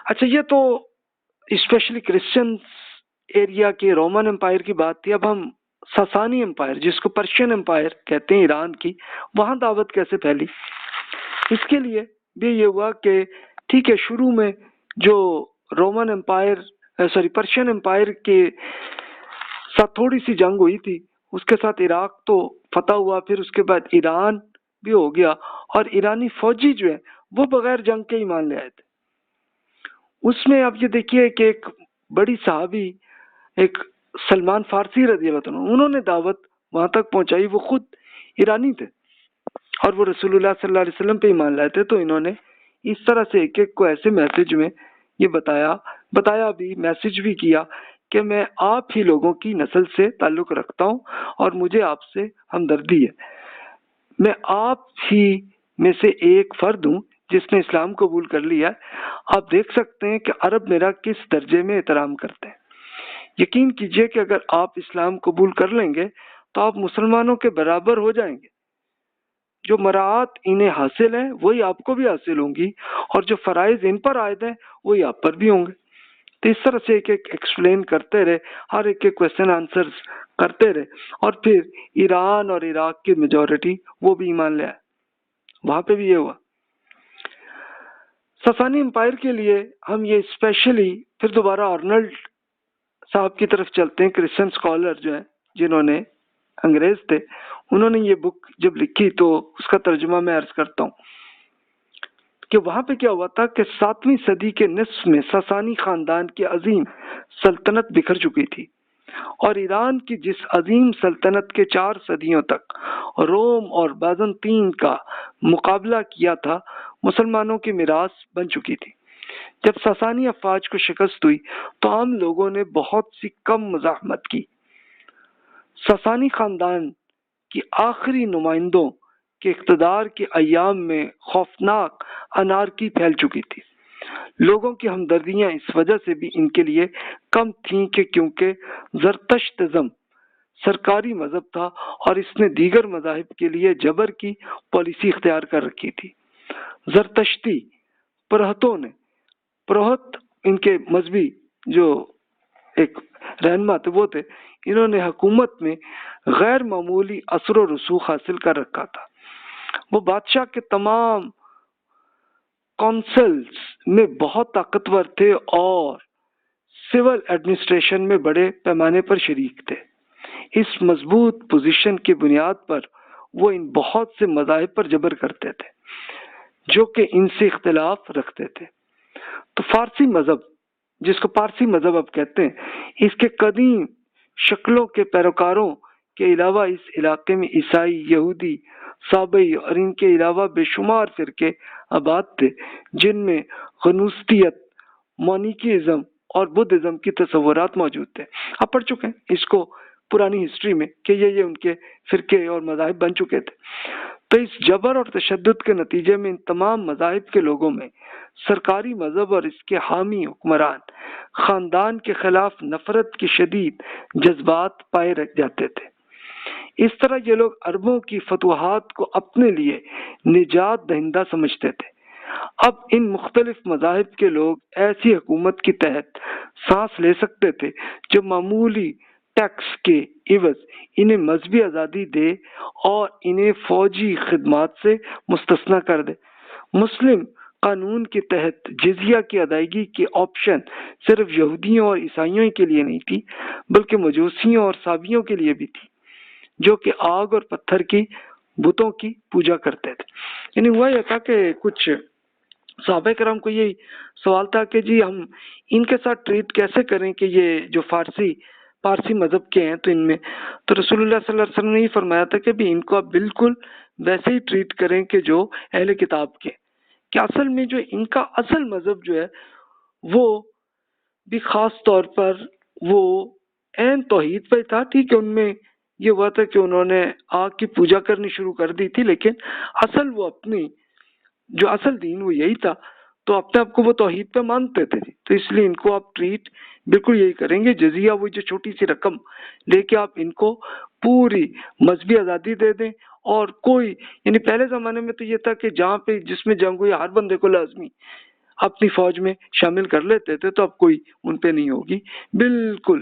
اچھا، یہ تو اسپیشلی کرسچن ایریا کے رومن امپائر کی بات تھی. اب ہم ساسانی امپائر، جس کو پرشین امپائر کہتے ہیں، ایران کی، وہاں دعوت کیسے پھیلی؟ اس کے لیے بھی یہ ہوا کہ ٹھیک ہے، شروع میں جو رومن امپائر پرشین امپائر کے ساتھ تھوڑی سی جنگ ہوئی تھی، اس کے ساتھ عراق تو فتح ہوا، پھر اس کے بعد ایران بھی ہو گیا، اور ایرانی فوجی جو ہے وہ بغیر جنگ کے ایمان لے آئے تھے. اس میں آپ یہ دیکھیے کہ ایک بڑی صحابی، ایک سلمان فارسی رضی اللہ عنہ، انہوں نے دعوت وہاں تک پہنچائی. وہ خود ایرانی تھے اور وہ رسول اللہ صلی اللہ علیہ وسلم پہ ایمان لائے تھے. تو انہوں نے اس طرح سے ایک ایک کو ایسے میسج میں یہ بتایا بھی، میسج بھی کیا کہ میں آپ ہی لوگوں کی نسل سے تعلق رکھتا ہوں اور مجھے آپ سے ہمدردی ہے. میں آپ ہی میں سے ایک فرد ہوں جس نے اسلام قبول کر لیا ہے. آپ دیکھ سکتے ہیں کہ عرب میرا کس درجے میں احترام کرتے ہیں. یقین کیجئے کہ اگر آپ اسلام قبول کر لیں گے تو آپ مسلمانوں کے برابر ہو جائیں گے. جو مراعات انہیں حاصل ہیں وہی آپ کو بھی حاصل ہوں گی، اور جو فرائض ان پر عائد ہیں وہی آپ پر بھی ہوں گے. تو اس طرح سے ایک ایک ایکسپلین کرتے رہے، ہر ایک ایک کوشچن آنسر کرتے رہے، اور پھر ایران اور عراق کی میجورٹی وہ بھی ایمان لے آئے. وہاں پہ بھی یہ ہوا. ساسانی امپائر کے لیے ہم یہ اسپیشلی پھر دوبارہ آرنلڈ صاحب کی طرف چلتے ہیں، کرسچن اسکالر جو ہیں، جنہوں نے انگریز تھے. انہوں نے یہ بک جب لکھی تو اس کا ترجمہ میں عرض کرتا ہوں کہ وہاں پہ کیا ہوا تھا کہ 7ویں صدی کے نصف میں ساسانی خاندان کی عظیم سلطنت بکھر چکی تھی، اور ایران کی جس عظیم سلطنت کے 4 صدیوں تک روم اور بازنطین کا مقابلہ کیا تھا، مسلمانوں کی میراث بن چکی تھی. جب ساسانی افواج کو شکست ہوئی تو عام لوگوں نے بہت سی کم مزاحمت کی. ساسانی خاندان کی آخری نمائندوں کے اقتدار کے ایام میں خوفناک انارکی پھیل چکی تھی. لوگوں کی ہمدردیاں اس وجہ سے بھی ان کے لیے کم تھیں کہ کیونکہ زرتشتزم سرکاری مذہب تھا اور اس نے دیگر مذاہب کے لیے جبر کی پالیسی اختیار کر رکھی تھی. زرتشتی پروہت ان کے مذہبی جو ایک رہنما تھے وہ تھے. انہوں نے حکومت میں غیر معمولی اثر و رسوخ حاصل کر رکھا تھا. وہ بادشاہ کے تمام کونسلز میں بہت طاقتور تھے اور سول ایڈمنسٹریشن میں بڑے پیمانے پر شریک تھے. اس مضبوط پوزیشن کی بنیاد پر وہ ان بہت سے مذاہب پر جبر کرتے تھے جو کہ ان سے اختلاف رکھتے تھے. تو فارسی مذہب، جس کو پارسی مذہب اب کہتے ہیں، اس کے قدیم شکلوں کے پیروکاروں کے علاوہ اس علاقے میں عیسائی، یہودی، سابئی اور ان کے علاوہ بے شمار فرقے آباد تھے، جن میں غنوصیت، مونیکیزم اور بدھزم کی تصورات موجود تھے. آپ پڑھ چکے ہیں اس کو پرانی ہسٹری میں کہ یہ ان کے فرقے اور مذاہب بن چکے تھے. تو اس جبر اور تشدد کے نتیجے میں ان تمام مذاہب کے لوگوں میں سرکاری مذہب اور اس کے حامی حکمران خاندان کے خلاف نفرت کی شدید جذبات پائے رکھ جاتے تھے. اس طرح یہ لوگ عربوں کی فتوحات کو اپنے لیے نجات دہندہ سمجھتے تھے. اب ان مختلف مذاہب کے لوگ ایسی حکومت کے تحت سانس لے سکتے تھے جو معمولی ٹیکس کے عوض انہیں مذہبی آزادی دے اور انہیں فوجی خدمات سے مستثنی کر دے. مسلم قانون کے تحت جزیہ کی ادائیگی کی آپشن صرف یہودیوں اور عیسائیوں کے لیے نہیں تھی بلکہ مجوسیوں اور صابیوں کے لیے بھی تھی، جو کہ آگ اور پتھر کی بتوں کی پوجا کرتے تھے. یعنی ہوا یہ تھا کہ کچھ صحابہ کرام کو یہ سوال تھا کہ جی ہم ان کے ساتھ ٹریٹ کیسے کریں کہ یہ جو پارسی مذہب کے ہیں تو ان میں، تو رسول اللہ صلی اللہ علیہ وسلم نے یہ فرمایا تھا کہ بھی ان کو آپ بالکل ویسے ہی ٹریٹ کریں کہ جو اہل کتاب کے، کہ اصل میں جو ان کا اصل مذہب جو ہے وہ بھی خاص طور پر وہ عین توحید پہ تھا. ٹھیک ہے، ان میں یہ ہوا تھا کہ انہوں نے آگ کی پوجا کرنی شروع کر دی تھی، لیکن اصل وہ اپنی جو اصل دین وہ یہی تھا، تو اپنے آپ کو وہ توحید پہ مانتے تھے. تو اس لیے ان کو آپ ٹریٹ بالکل یہی کریں گے. جزیہ وہ جو چھوٹی سی رقم لے کے آپ ان کو پوری مذہبی آزادی دے دیں، اور کوئی، یعنی پہلے زمانے میں تو یہ تھا کہ جہاں پہ جس میں جنگ ہوئی ہر بندے کو لازمی اپنی فوج میں شامل کر لیتے تھے تو اب کوئی ان پہ نہیں ہوگی، بالکل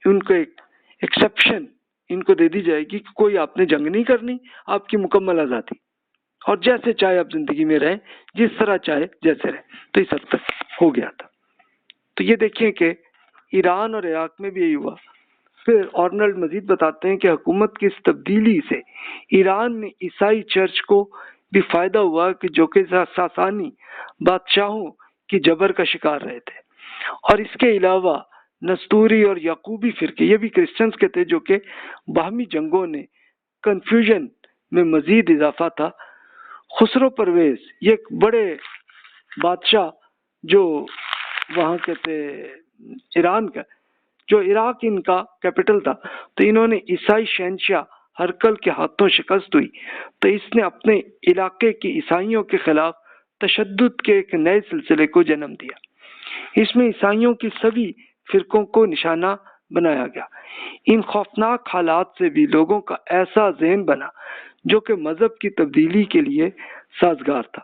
ان کو ایک ایکسیپشن ان کو دے دی جائے گی کہ کوئی آپ نے جنگ نہیں کرنی، آپ کی مکمل آزادی، اور جیسے چاہے آپ زندگی میں رہیں، جس طرح چاہے جیسے رہیں۔ تو اس حد تک ہو گیا تھا۔ تو یہ دیکھیں کہ ایران اور عراق میں بھی یہی ہوا۔ پھر آرنلڈ مزید بتاتے ہیں کہ حکومت کی اس تبدیلی سے ایران میں عیسائی چرچ کو بھی فائدہ ہوا کہ جو کہ ساسانی بادشاہوں کی جبر کا شکار رہے تھے، اور اس کے علاوہ نستوری اور یعقوبی فرقے، یہ بھی کرسچنز کے تھے، جو کہ باہمی جنگوں نے کنفیوژن میں مزید اضافہ تھا۔ خسرو پرویز یہ ایک بڑے بادشاہ جو وہاں کے تھے ایران کا، جو عراق ان کا کیپٹل تھا، تو انہوں نے عیسائی شہنشاہ ہرکل کے ہاتھوں شکست ہوئی، تو اس نے اپنے علاقے کی عیسائیوں کے خلاف تشدد کے ایک نئے سلسلے کو جنم دیا۔ اس میں عیسائیوں کی سبھی فرقوں کو نشانہ بنایا گیا۔ ان خوفناک حالات سے بھی لوگوں کا ایسا ذہن بنا جو کہ مذہب کی تبدیلی کے لیے سازگار تھا۔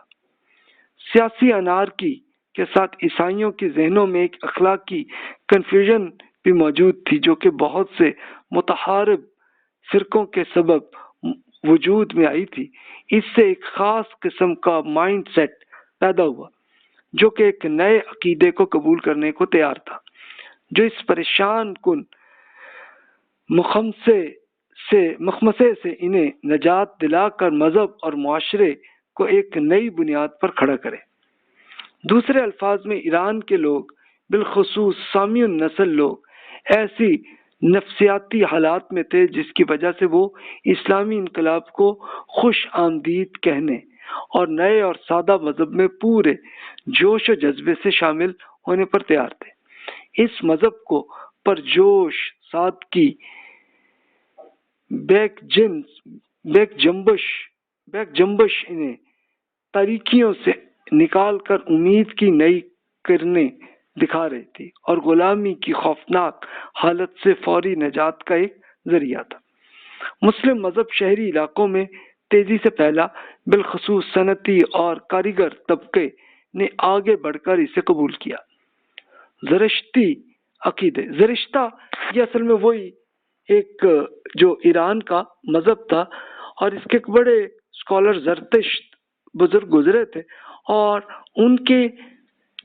سیاسی انارکی کے ساتھ عیسائیوں کے ذہنوں میں ایک اخلاقی کنفیوژن بھی موجود تھی جو کہ بہت سے متحارب فرقوں کے سبب وجود میں آئی تھی۔ اس سے ایک خاص قسم کا مائنڈ سیٹ پیدا ہوا جو کہ ایک نئے عقیدے کو قبول کرنے کو تیار تھا، جو اس پریشان کن مخمسے سے انہیں نجات دلا کر مذہب اور معاشرے کو ایک نئی بنیاد پر کھڑا کرے۔ دوسرے الفاظ میں ایران کے لوگ، بالخصوص سامی نسل لوگ، ایسی نفسیاتی حالات میں تھے جس کی وجہ سے وہ اسلامی انقلاب کو خوش آمدید کہنے اور نئے اور سادہ مذہب میں پورے جوش و جذبے سے شامل ہونے پر تیار تھے۔ اس مذہب کو پرجوش سادگی، بیک جنبش انہیں تاریکیوں سے نکال کر امید کی نئی کرنیں دکھا رہی تھی اور غلامی کی خوفناک حالت سے فوری نجات کا ایک ذریعہ تھا۔ مسلم مذہب شہری علاقوں میں تیزی سے پھیلا، بالخصوص صنعتی اور کاریگر طبقے نے آگے بڑھ کر اسے قبول کیا۔ زرشتی عقیدے، زرشتہ یہ اصل میں وہی ایک جو ایران کا مذہب تھا، اور اس کے ایک بڑے اسکالر زرتشت بزرگ گزرے تھے، اور ان کے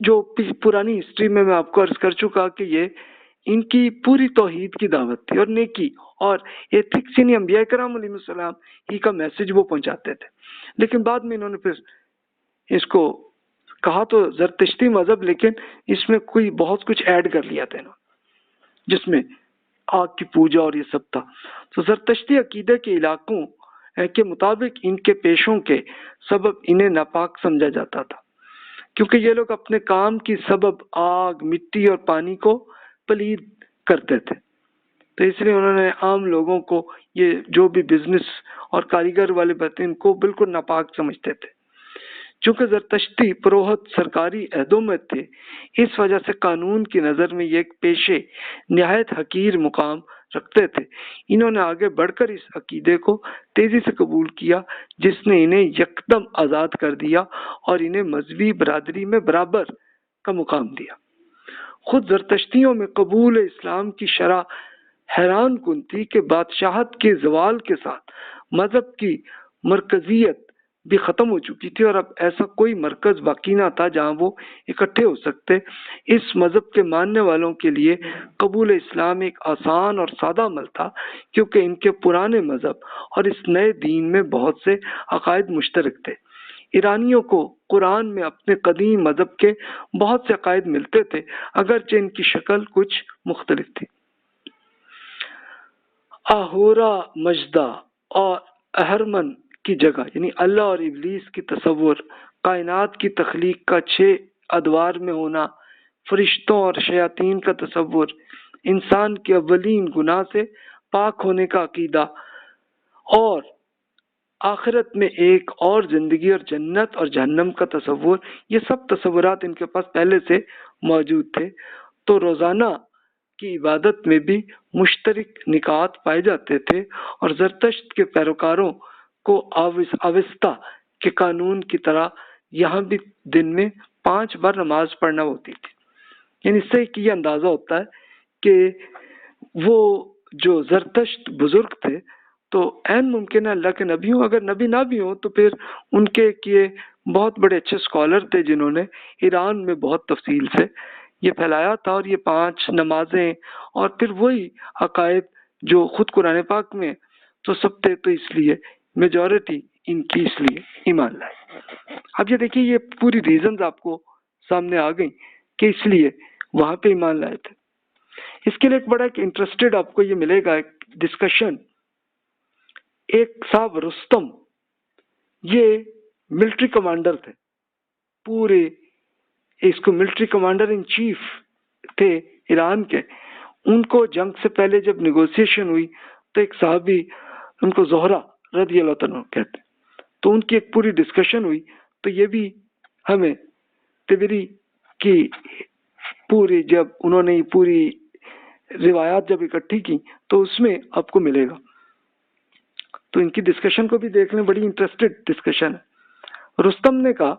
جو پرانی ہسٹری میں آپ کو عرض کر چکا کہ یہ ان کی پوری توحید کی دعوت تھی اور نیکی اور ایتھکس، یعنی انبیاء کرام علیہ السلام ہی کا میسج وہ پہنچاتے تھے۔ لیکن بعد میں انہوں نے پھر اس کو کہا تو زرتشتی مذہب، لیکن اس میں کوئی بہت کچھ ایڈ کر لیا تھا انہوں نے، جس میں آگ کی پوجا اور یہ سب تھا۔ تو زرتشتی عقیدے کے علاقوں کے مطابق ان کے پیشوں کے سبب انہیں ناپاک سمجھا جاتا تھا، کیونکہ یہ لوگ اپنے کام کی سبب آگ، مٹی اور پانی کو پلید کرتے تھے، تو اس لیے انہوں نے عام لوگوں کو یہ جو بھی بزنس اور کاریگر والے بہتے ان کو بالکل ناپاک سمجھتے تھے۔ چونکہ زرتشتی پروہت سرکاری عہدوں میں تھے، اس وجہ سے قانون کی نظر میں یہ ایک پیشے نہایت حقیر مقام رکھتے تھے۔ انہوں نے آگے بڑھ کر اس عقیدے کو تیزی سے قبول کیا، جس نے انہیں یکدم آزاد کر دیا اور انہیں مذہبی برادری میں برابر کا مقام دیا۔ خود زرتشتیوں میں قبول اسلام کی شرح حیران کن تھی کہ بادشاہت کے زوال کے ساتھ مذہب کی مرکزیت بھی ختم ہو چکی تھی، اور اب ایسا کوئی مرکز باقی نہ تھا جہاں وہ اکٹھے ہو سکتے۔ اس مذہب کے ماننے والوں کے لیے قبول اسلام ایک آسان اور سادہ عمل تھا، کیونکہ ان کے پرانے مذہب اور اس نئے دین میں بہت سے عقائد مشترک تھے۔ ایرانیوں کو قرآن میں اپنے قدیم مذہب کے بہت سے عقائد ملتے تھے، اگرچہ ان کی شکل کچھ مختلف تھی۔ آہورا مجدہ اور اہرمن کی جگہ، یعنی اللہ اور ابلیس کی تصور، کائنات کی تخلیق کا 6 ادوار میں ہونا، فرشتوں اور شیاطین کا تصور، انسان کے اولین گناہ سے پاک ہونے کا عقیدہ، اور آخرت میں ایک اور زندگی اور جنت اور جہنم کا تصور، یہ سب تصورات ان کے پاس پہلے سے موجود تھے۔ تو روزانہ کی عبادت میں بھی مشترک نکات پائے جاتے تھے، اور زرتشت کے پیروکاروں کو آوستہ کے قانون کی طرح یہاں بھی دن میں 5 بار نماز پڑھنا ہوتی تھی. یعنی اس سے یہ اندازہ ہوتا ہے کہ وہ جو زرتشت بزرگ تھے تو عین ممکن ہے اللہ کے نبی ہوں، اگر نبی نہ بھی ہوں تو پھر ان کے کیے بہت بڑے اچھے اسکالر تھے جنہوں نے ایران میں بہت تفصیل سے یہ پھیلایا تھا. اور یہ 5 نمازیں اور پھر وہی عقائد جو خود قرآن پاک میں تو سب تھے، تو اس لیے میجورٹی ان کی اس لیے ایمان لائے. اب یہ دیکھیے یہ پوری ریزنز آپ کو سامنے آ گئی کہ اس لیے وہاں پہ ایمان لائے تھے. اس کے لیے ایک بڑا ایک انٹرسٹڈ آپ کو یہ ملے گا ایک ڈسکشن. ایک صاحب رستم، یہ ملٹری کمانڈر تھے، پورے اس کو ملٹری کمانڈر ان چیف تھے ایران کے. ان کو جنگ سے پہلے جب نیگوسیشن ہوئی تو ایک صحابی ان کو زہرا رضی اللہ عنہ کہتے، تو ان کی ایک پوری ڈسکشن ہوئی. تو یہ بھی ہمیں تبری کی پوری جب انہوں نے پوری روایات جب اکٹھی کی تو اس میں آپ کو ملے گا. تو ان کی ڈسکشن کو بھی دیکھ لیں، بڑی انٹرسٹڈ ڈسکشن ہے. رستم نے کہا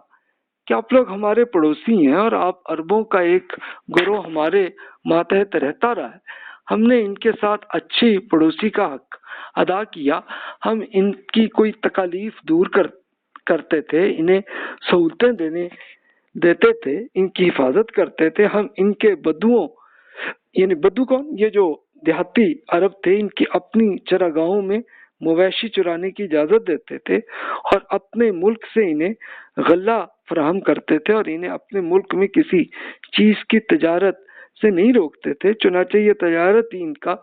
کہ آپ لوگ ہمارے پڑوسی ہیں اور آپ عربوں کا ایک گروہ ہمارے ماتحت رہتا رہا ہے. ہم نے ان کے ساتھ اچھی پڑوسی کا حق ادا کیا. ہم ان کی کوئی تکالیف دور کرتے تھے، انہیں سہولتیں دیتے تھے، ان کی حفاظت کرتے تھے. ہم ان کے بدوؤں، یعنی بدو کون، یہ جو دیہاتی عرب تھے، ان کی اپنی چراگاہوں میں مویشی چرانے کی اجازت دیتے تھے اور اپنے ملک سے انہیں غلہ فراہم کرتے تھے اور انہیں اپنے ملک میں کسی چیز کی تجارت سے نہیں روکتے تھے. چنانچہ یہ تجارت ہی ان کا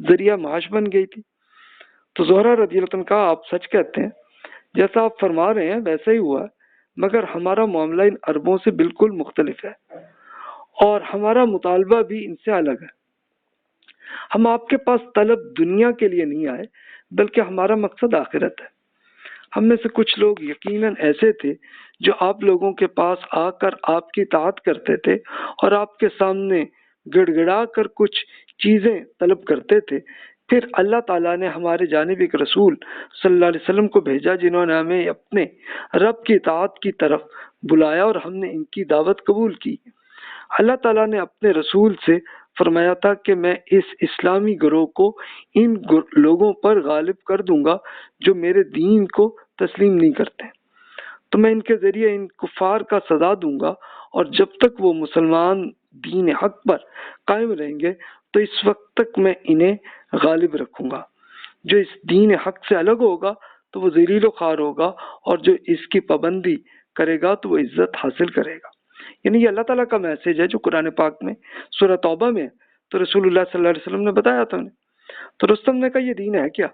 ذریعہ معاش بن گئی تھی. تو زہرا رضی اللہ عنہ کا آپ سچ کہتے ہیں، جیسا آپ فرما رہے ہیں ویسا ہی ہوا، مگر ہمارا معاملہ ان عربوں سے بالکل مختلف ہے اور ہمارا مطالبہ بھی ان سے الگ ہے. ہم آپ کے پاس طلب دنیا کے لیے نہیں آئے بلکہ ہمارا مقصد آخرت ہے. ہم میں سے کچھ لوگ یقیناً ایسے تھے جو آپ لوگوں کے پاس آ کر آپ کی اطاعت کرتے تھے اور آپ کے سامنے گڑ گڑا کر کچھ چیزیں طلب کرتے تھے. پھر اللہ تعالیٰ نے ہمارے جانب ایک رسول صلی اللہ علیہ وسلم کو بھیجا جنہوں نے ہمیں اپنے رب کی اطاعت کی طرف بلایا اور ہم نے ان کی دعوت قبول کی. اللہ تعالیٰ نے اپنے رسول سے فرمایا تھا کہ میں اس اسلامی گروہ کو ان لوگوں پر غالب کر دوں گا جو میرے دین کو تسلیم نہیں کرتے، تو میں ان کے ذریعے ان کفار کا سزا دوں گا اور جب تک وہ مسلمان دین حق پر قائم رہیں گے تو اس وقت تک میں انہیں غالب رکھوں گا. جو اس دین حق سے الگ ہوگا تو وہ ذلیل و خوار ہوگا اور جو اس کی پابندی کرے گا تو وہ عزت حاصل کرے گا. یعنی یہ اللہ تعالیٰ کا میسج ہے جو قرآن پاک میں سورہ توبہ میں، تو رسول اللہ صلی اللہ علیہ وسلم نے بتایا تھا انہیں. تو رستم نے کہا یہ دین ہے کیا؟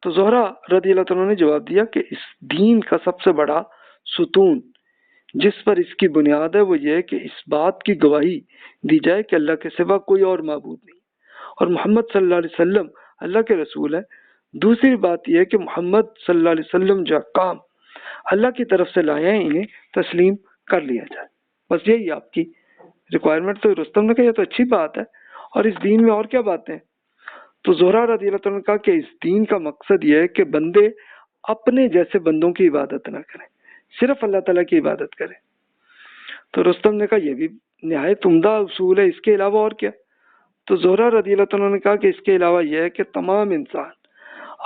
تو زہرا رضی اللہ عنہ نے جواب دیا کہ اس دین کا سب سے بڑا ستون جس پر اس کی بنیاد ہے وہ یہ ہے کہ اس بات کی گواہی دی جائے کہ اللہ کے سوا کوئی اور معبود نہیں اور محمد صلی اللہ علیہ وسلم اللہ کے رسول ہے. دوسری بات یہ ہے کہ محمد صلی اللہ علیہ وسلم جو کام اللہ کی طرف سے لائے ہیں انہیں تسلیم کر لیا جائے. بس یہی آپ کی ریکوائرمنٹ. تو رستم نے کہا یہ تو اچھی بات ہے، اور اس دین میں اور کیا باتیں؟ تو زہرا رضی اللہ عنہ نے کہا کہ اس دین کا مقصد یہ ہے کہ بندے اپنے جیسے بندوں کی عبادت نہ کریں، صرف اللہ تعالیٰ کی عبادت کریں. تو رستم نے کہا یہ بھی نہایت عمدہ اصول ہے، اس کے علاوہ اور کیا؟ تو زہرا رضی اللہ عنہ نے کہا کہ اس کے علاوہ یہ ہے کہ تمام انسان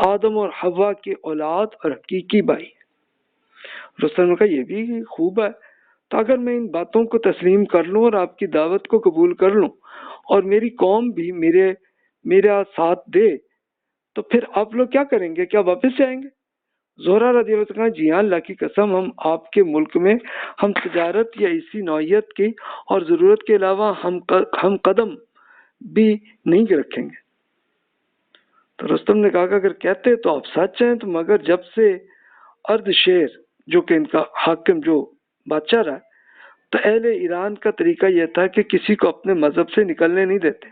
آدم اور حوا کی اولاد اور حقیقی بھائی. رستم نے کہا یہ بھی خوب ہے، تو اگر میں ان باتوں کو تسلیم کر لوں اور آپ کی دعوت کو قبول کر لوں اور میری قوم بھی میرا ساتھ دے تو پھر آپ لوگ کیا کریں گے؟ کیا واپس سے آئیں گے؟ زہرا رضی اللہ عنہ نے کہا جی ہاں، اللہ کی قسم آپ کے ملک میں ہم تجارت یا اسی نوعیت کی اور ضرورت کے علاوہ ہم قدم بھی نہیں رکھیں گے. تو رستم نے کہا کہ اگر کہتے تو آپ سچ ہیں، تو مگر جب سے ارد شیر جو کہ ان کا حاکم جو بادشاہ رہا تو اہل ایران کا طریقہ یہ تھا کہ کسی کو اپنے مذہب سے نکلنے نہیں دیتے.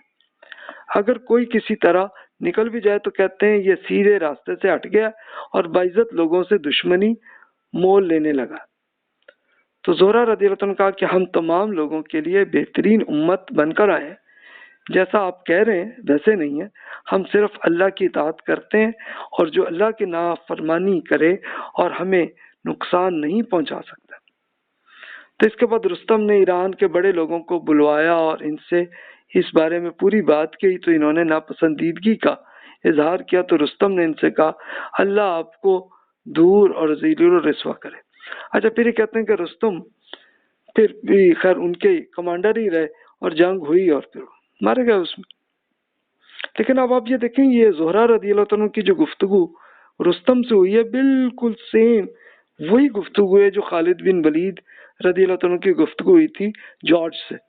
اگر کوئی کسی طرح نکل بھی جائے تو کہتے ہیں یہ سیدھے راستے سے ہٹ گیا اور باعزت لوگوں سے دشمنی مول لینے لگا. تو زہرا رضی اللہ عنہ نے کہا کہ ہم تمام لوگوں کے لیے بہترین امت بن کر آئے ہیں. جیسا آپ کہہ رہے ہیں ویسے نہیں ہے، ہم صرف اللہ کی اطاعت کرتے ہیں اور جو اللہ کی نافرمانی کرے اور ہمیں نقصان نہیں پہنچا سکتا. تو اس کے بعد رستم نے ایران کے بڑے لوگوں کو بلوایا اور ان سے اس بارے میں پوری بات کی، تو انہوں نے ناپسندیدگی کا اظہار کیا۔ تو رستم نے ان سے کہا اللہ آپ کو دور اور ذلیل و رسوا کرے۔ اچھا، پھر یہ کہتے ہیں کہ رستم پھر بھی خیر ان کے کمانڈر ہی رہے اور جنگ ہوئی اور پھر مارے گئے اس میں۔ لیکن اب آپ یہ دیکھیں، یہ زہرہ رضی اللہ عنہ کی جو گفتگو رستم سے ہوئی ہے بالکل سیم وہی گفتگو ہے جو خالد بن ولید رضی اللہ عنہ کی گفتگو ہوئی تھی جارج سے۔